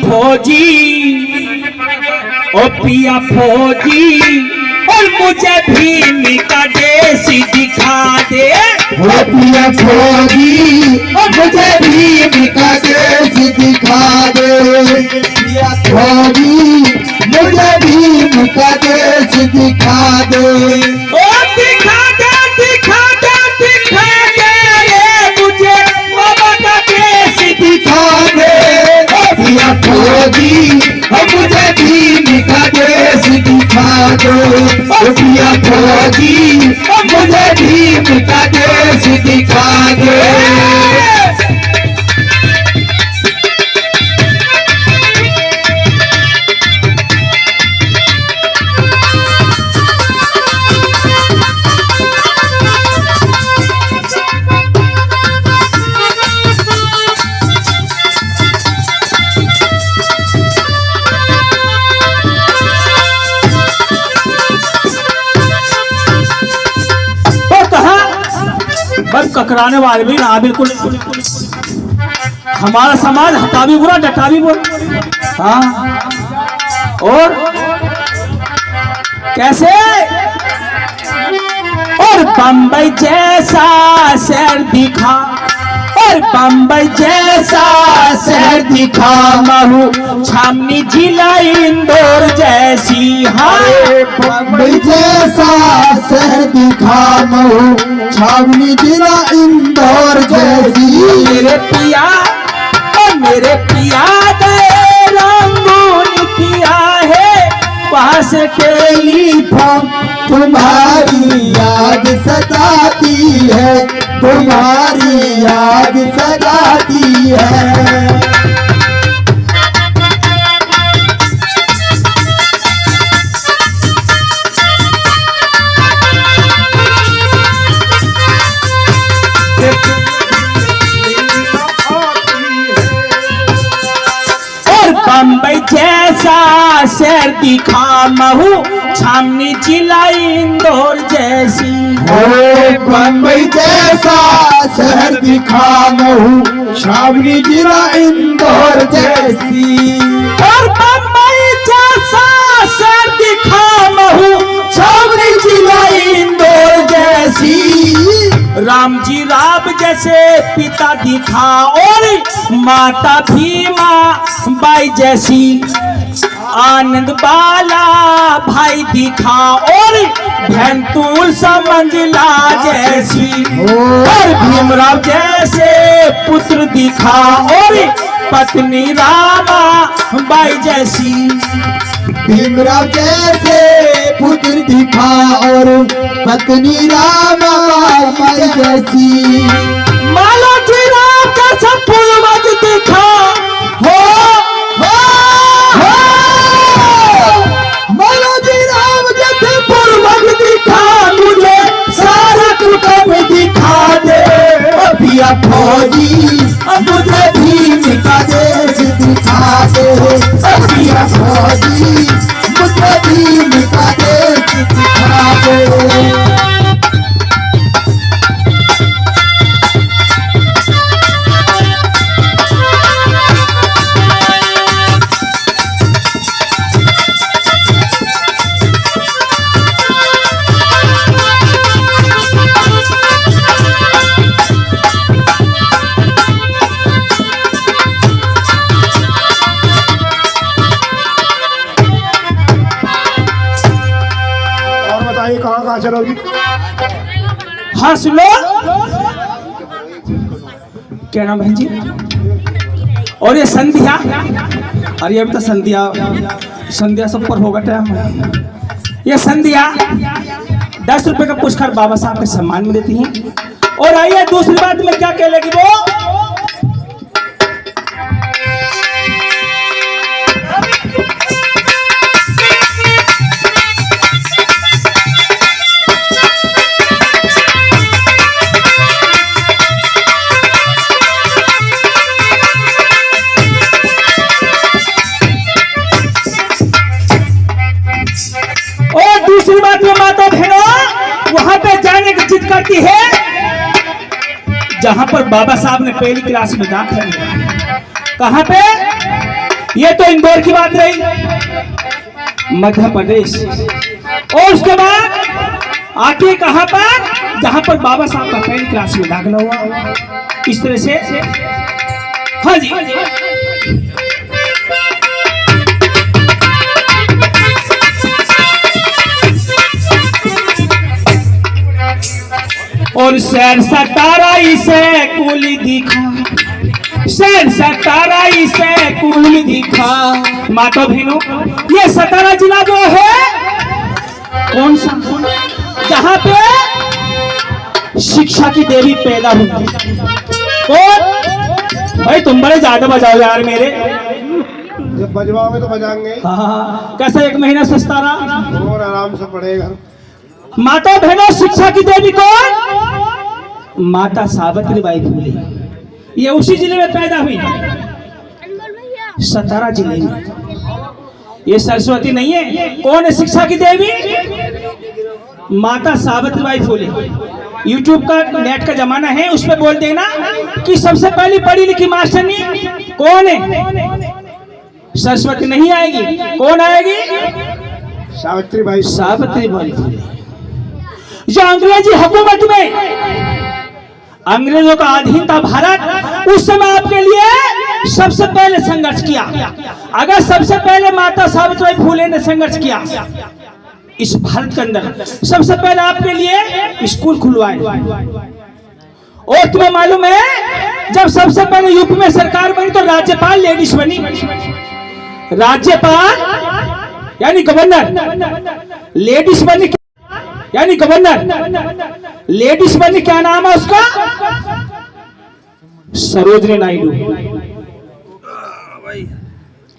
फौजी ओ पिया फौजी और मुझे भी का देसी दिखा दे। ओ पिया फौजी और मुझे भी का देसी दिखा दे। पिया फौजी मुझे भी का देसी दिखा दे। ओ दिखा दे दिखा दे दिखा दे रे मुझे बाबा का देसी दिखा दे। पिया फौजी और मुझे भी का देसी दिखा दे। पिया फौजी और मुझे भी का देसी दिखा दे। बस ककराने वाले भी ना बिल्कुल। हमारा समाज हटा भी बुरा डटा भी बुरा। हाँ और कैसे और बम्बई जैसा शहर दिखा और बम्बई जैसा शहर दिखा महू छावनी जिला इंदौर जैसी। हाँ बम्बई जैसा शहर दिखा महू छावनी जिला इंदौर जैसी। मेरे पिया गए रंगून किया है वहाँ से टेलीफोन। तुम्हारी याद सताती है तुम्हारी याद सताती है। बम्बई जैसा शहर दिखा महू छावनी जिला इंदौर जैसी। बम्बई जैसा शहर दिखा महू छावनी जिला इंदौर जैसी। और बम्बई जैसा शहर दिखा महू छावनी जिला इंदौर जैसी। राम जी राम जैसे पिता दिखा और माता भीमा बाई जैसी। आनंद बाला भाई दिखा और बहन तुलसा मंजिला जैसी। और भीमराव जैसे पुत्र दिखा और पत्नी रामा बाई जैसी। भीमराव जैसे पुत्र दिखा और पत्नी रामा बाई जैसी। मालोजी राम जैसा पूर्वज दिखा हो मालोजी राम जैसे पूर्वज दिखा मुझे सारा कुटुंब दिखा दे। पिया फौजी मुझे भी का देश दिखा दे। पिया फौजी मुझे भी का देश दिखा दे। कहाँ चलोगी? हंस लो। क्या नाम बहन जी? और ये संध्या, अरे अभी तो संध्या सब पर होगा टाइम। ये संध्या 10 रुपए का पुरस्कार बाबा साहब के सम्मान में देती हैं। और आइए दूसरी बात में क्या कह लेगी वो। दूसरी बात में माता बहनों वहां पे जाने की जिद करती है जहां पर बाबा साहब ने पहली क्लास में दाखिला लिया। कहां पे? ये तो इंदौर की बात रही, मध्य प्रदेश। और उसके बाद आके कहां पर, जहां पर बाबा साहब का पहली क्लास में दाखिला हुआ। इस तरह से हाँ जी। और शहर सतारा इसे कुल दिखा, शहर सतारा इसे कुल दिखा। माता बहनों, ये सतारा जिला जो है कौन सा, जहां पे शिक्षा की देवी पैदा हुई। कौन भाई, तुम बड़े ज्यादा बजाओ यार मेरे। जब बजवाओगे तो बजाएंगे। हाँ, कैसा एक महीना से सतारा और आराम से पढ़ेगा। माता बहनों, शिक्षा की देवी कौन, माता सावित्रीबाई फुले। ये उसी जिले में पैदा हुई, सतारा जिले में। ये सरस्वती नहीं है। कौन है शिक्षा की देवी, माता सावित्रीबाई फुले। यूट्यूब का नेट का जमाना है, उसमें बोल देना कि सबसे पहली पढ़ी लिखी मास्टरनी कौन है। सरस्वती नहीं आएगी, कौन आएगी, सावित्रीबाई। सावित्रीबाई फुले। जो अंग्रेजी हुकूमत में अंग्रेजों का अधीन था भारत, उस समय आपके लिए सबसे पहले संघर्ष किया। अगर सबसे पहले माता सावित्रीबाई फुले ने संघर्ष किया इस भारत के अंदर, सबसे पहले आपके लिए स्कूल खुलवाए। और तुम्हें मालूम है, जब सबसे पहले यूपी में सरकार बनी तो राज्यपाल लेडीज बनी। राज्यपाल यानी गवर्नर, लेडीज बनी यानी गवर्नर, लेडीज बनी। क्या नाम है उसका, सरोजनी नायडू।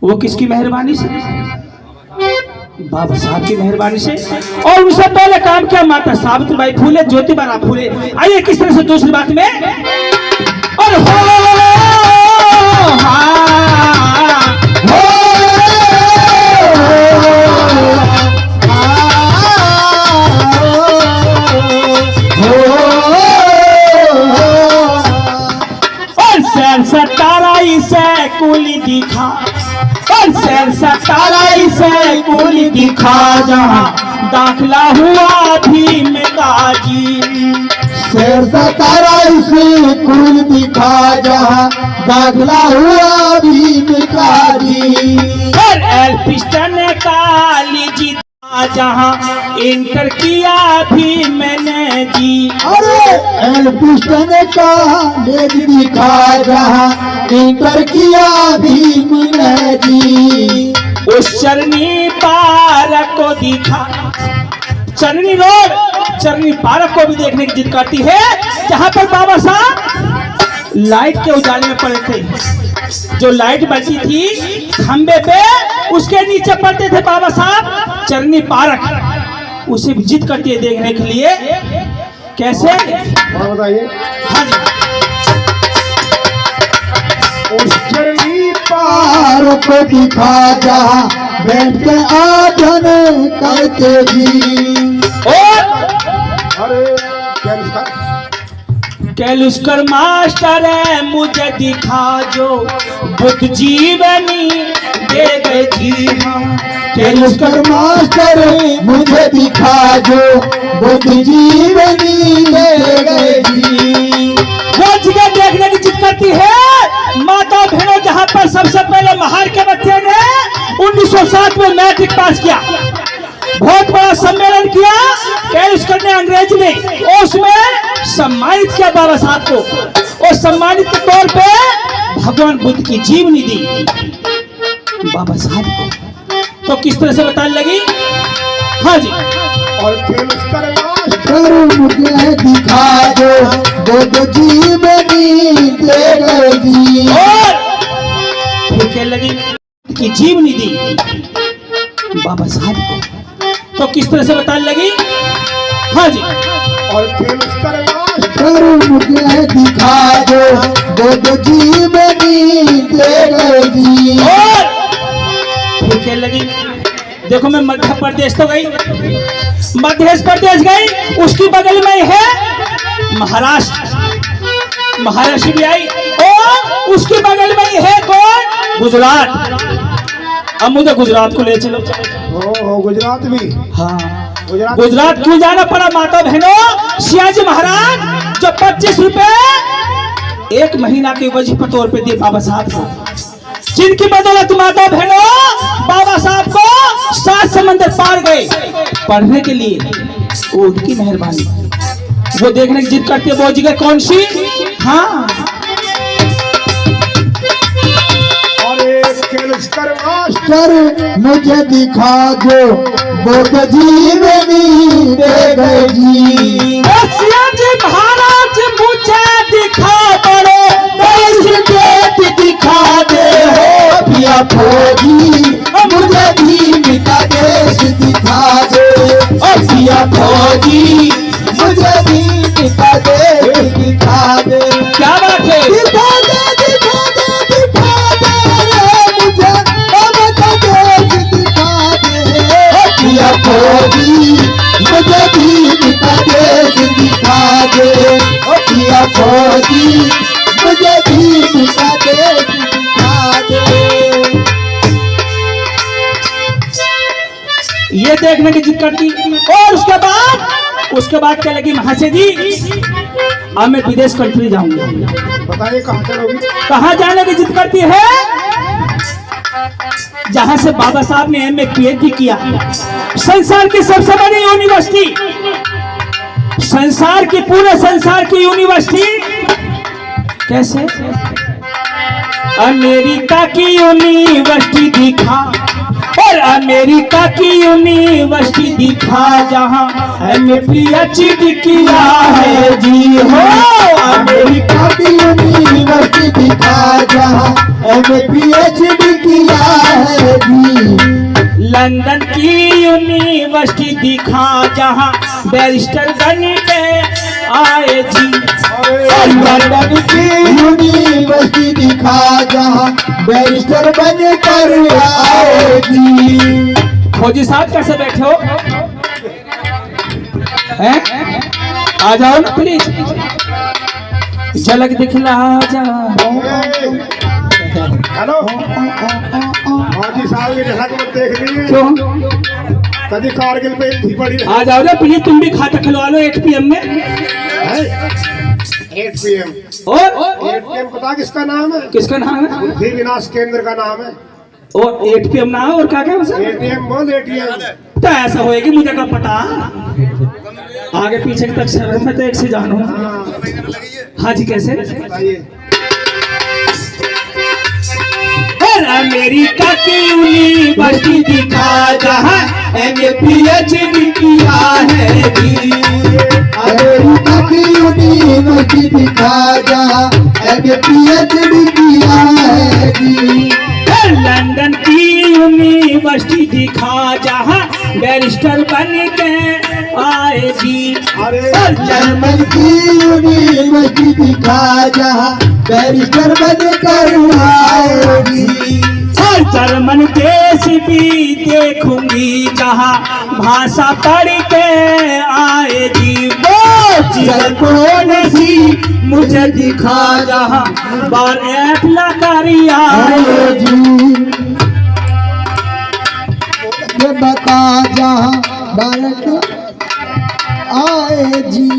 वो किसकी मेहरबानी से, बाबा साहब की मेहरबानी से। और उनसे पहले काम किया माता सावित्रीबाई फुले, ज्योतिबा फुले। आइए किस तरह से दूसरी बात में। और हो सतारा इसे कुल दिखा, और शहर सतारा इसे कुल दिखा। जहाँ दाखिला हुआ भीम का जी, शहर सतारा इसे कुल दिखा। जहाँ दाखिला हुआ भीम का जी। और एल्फिस्टन कॉलेज जहाँ इंटर किया भी मैंने जी। अरे एल्फिस्टन कॉलेज दिखा। जहाँ इंटर किया भीम ने जी। उस चरनी पार्क को दिखा, चरनी रोड, चरनी पार्क को भी देखने की जिद करती है, जहाँ पर बाबा साहब लाइट के उजाले में पड़े थे। जो लाइट बची थी खंबे पे, उसके नीचे पड़ते थे बाबा साहब। चरनी पार्क उसे भी जिद करती है देखने के लिए। कैसे, और बताइए। हाँ जी। उस चरनी पार्क को दिखा। जहाँ बैठ के आधन करते जी। और अरे क्या लिखा? कैलुस्कर मास्टर है मुझे दिखा, जो बुद्ध जीवनी दे गए जी। हाँ, कैलुस्कर मास्टर मुझे दिखा। जो बुद्ध जीवनी दे गए जी। वो जगह देखने की जिद करती है माता बहनों, जहाँ पर सबसे पहले महार के बच्चे ने 1907 में मैट्रिक पास किया। बहुत बड़ा सम्मेलन किया कैलुस्कर ने अंग्रेज में, और उसमें सम्मानित किया बाबा साहब को। और सम्मानित के तौर पे भगवान बुद्ध की जीवनी दी बाबा साहब को। तो किस तरह से बताने लगी। हाँ जी। और कैलुस्कर मास्टर मुझे दिखा। जो बुद्ध जीवनी दे गए जी। और फिर कहने लगी कि जीवनी दी बाबा साहब को। तो किस तरह से बताने लगी। हाँ जी। और कैलुस्कर मास्टर मुझे दिखा। जो बुद्ध जीवनी दे गए जी। और फिर कहने लगी, देखो मैं मध्य प्रदेश तो गई, मध्य प्रदेश गई, उसकी बगल में है महाराष्ट्र। महाराष्ट्र भी आई और उसके बगल में ही है कौन? गुजरात। अब मुझे गुजरात को ले चलो। ओ गुजरात भी। हाँ गुजरात गुजरात क्यों जाना पड़ा माता बहनों? शिवाजी महाराज जो 25 रुपए 1 महीना के वजीफे तौर पे दिए बाबा साहब को, जिनकी बदौलत माता बहनों बाबा साहब को 7 समंदर पार गए पढ़ने के लिए। वो उनकी मेहरबानी, वो देखने की जिद करते वो जगह कौन सी? हाँ मास्टर मुझे दिखा दो बोध जीवनी देगी। शिवाजी महाराज मुझे दिखा बड़ो देश गेट दिखा दे हो पिया फौजी, मुझे भीम का देश दिखा दे ओ पिया फौजी, मुझे भीम का देश दिखा दे। क्या बात है? दिखा दे दिखा दे दिखा दे मुझे बाबा का देश दिखा दे ओ पिया फौजी, मुझे भीम का देश दिखा दे ओ पिया फौजी, मुझे भीम का देश दिखा दे। ये देखने की जिद करती और उसके बाद क्या लगी महाशय जी अब मैं विदेश कंट्री जाऊंगी। बताइए कहाँ चलोगी? कहाँ जाने की जिद करती है? जहां से बाबा साहब ने एमए पीएचडी किया, संसार की सबसे बड़ी यूनिवर्सिटी, संसार की पूरे संसार की यूनिवर्सिटी। कैसे? अमेरिका की यूनिवर्सिटी दिखा और अमेरिका की यूनिवर्सिटी दिखा जहां एमए पीएचडी किया है जी हो। अमेरिका की यूनिवर्सिटी दिखा जहाँ एमए पीएचडी किया है जी। लंदन की यूनिवर्सिटी दिखा जहां बैरिस्टर बन के आए जी। लंदन की यूनिवर्सिटी दिखा जहाँ बैरिस्टर बन कर आए जी। फौजी साहब कैसे बैठे हो? हैं? आ जाओ ना प्लीज, झलक दिखला जा। हेलो हाजी साहब की झलक मत देख ली क्यों? कभी कारगिल पे थी पड़ी आ जाओ ना प्लीज, तुम भी खाता खिलवा लो 8 PM में। 8 PM। और 8 PM पता किसका नाम है? किसका नाम है? बुद्धि विनाश केंद्र का नाम है। और 8 PM ना और क्या क्या उसे? ATM बोल ATM। तो ऐसा होएगी मुझे क्या पता, आगे पीछे तक शहर में तो एक से जानो। हाँ जी कैसे? बताइए। अमेरिका की यूनिवर्सिटी दिखा जहाँ एमए पीएचडी किया है जी। अमेरिका की यूनिवर्सिटी दिखा जहाँ एमए पीएचडी किया है जी। लंदन की यूनिवर्सिटी दिखा जहाँ बैरिस्टर बन के आए जी। जर्मन की यूनिवर्सिटी दिखा जहाँ बैरिस्टर बन कर आए जी। जर्मन देश भी देखूंगी जहाँ भाषा पढ़ के आए जी। वो कौन सी मुझे दिखा जहाँ बार ऐपला करिया जी। ये बता जहाँ भारत आए जी।